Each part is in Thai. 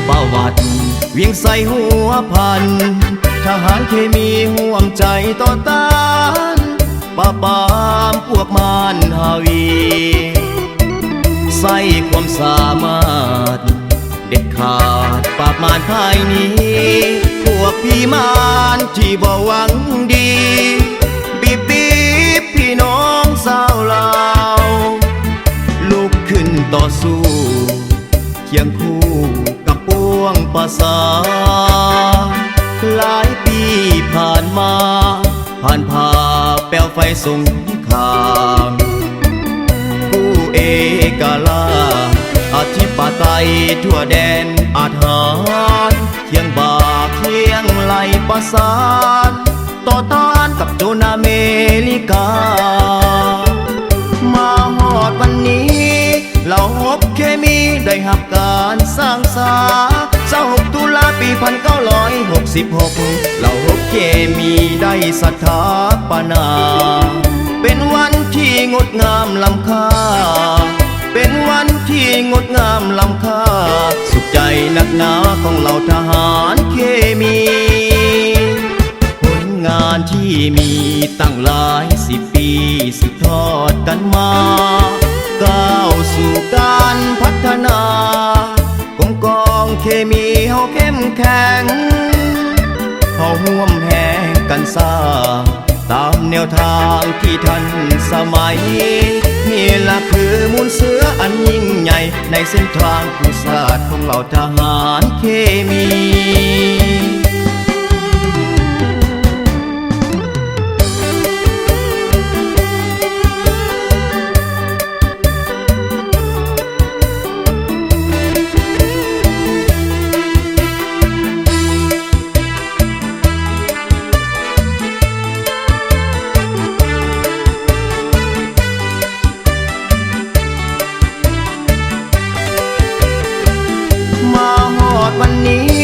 ประวัติเวียงใส่หัวพันทหารเคมีห่วงใจต่อต้านปราบปรามพวกมารฮาวีใส่ความสามารถเด็ดขาดปราบมารภายนี้พวกพี่มารที่บ่หวังดีบีบพี่น้องสาวลาวลุกขึ้นต่อสู้เคียงคู่กับปวงประสาหลายปีผ่านมาผ่านพาแปลวไฟสงครามผู้เอกราชอธิปไตยทั่วแดนอาถรรพ์เคียงบ่าเคียงไหลประสานต่อต้านกับโจรอเมริกามาฮอดวันนี้เราฮบเคมีได้หับการสร้างสา26 ตุลาปี 1966เราฮบเคมีได้สถาปนาเป็นวันที่งดงามล้ำค่าเป็นวันที่งดงามล้ำค่าสุขใจนักหนาของเราทหารเคมีผลงานที่มีตั้งหลาย10 ปีสืบทอดกันมาก้าวสู่การพัฒนากองเคมีเฮาเข้มแข็งเฮาร่วมแห่งกันสร้างตามแนวทางที่ทันสมัยนี่ล่ะคือมูลเสืออันยิ่งใหญ่ในเส้นทางผู้ศาสตร์ของเราทหารเคมีวันนี้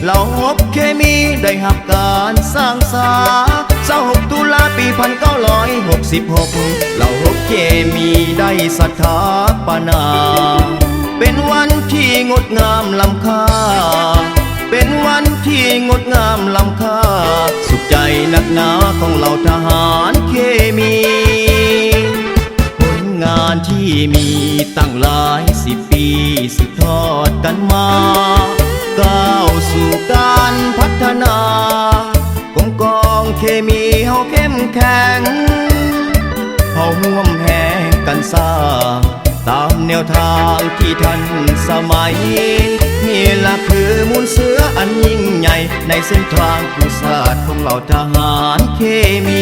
เราฮบเคมีได้หับการสร้างสา26 ตุลาปี 1966เราฮบเคมีได้สถาปนาเป็นวันที่งดงามล้ำค่าเป็นวันที่งดงามล้ำค่าสุขใจนักหนาของเราทหารเคมีผลงานที่มีตั้งหลาย10 ปีสืบทอดกันมาก้าวสู่การพัฒนากองเคมีเฮาเข้มแข็งเฮาร่วมแห่งกันสร้างตามแนวทางที่ทันสมัยนี่ล่ะคือมูลเสืออันยิ่งใหญ่ในเส้นทางผู้ศาสตร์ของเราทหารเคมี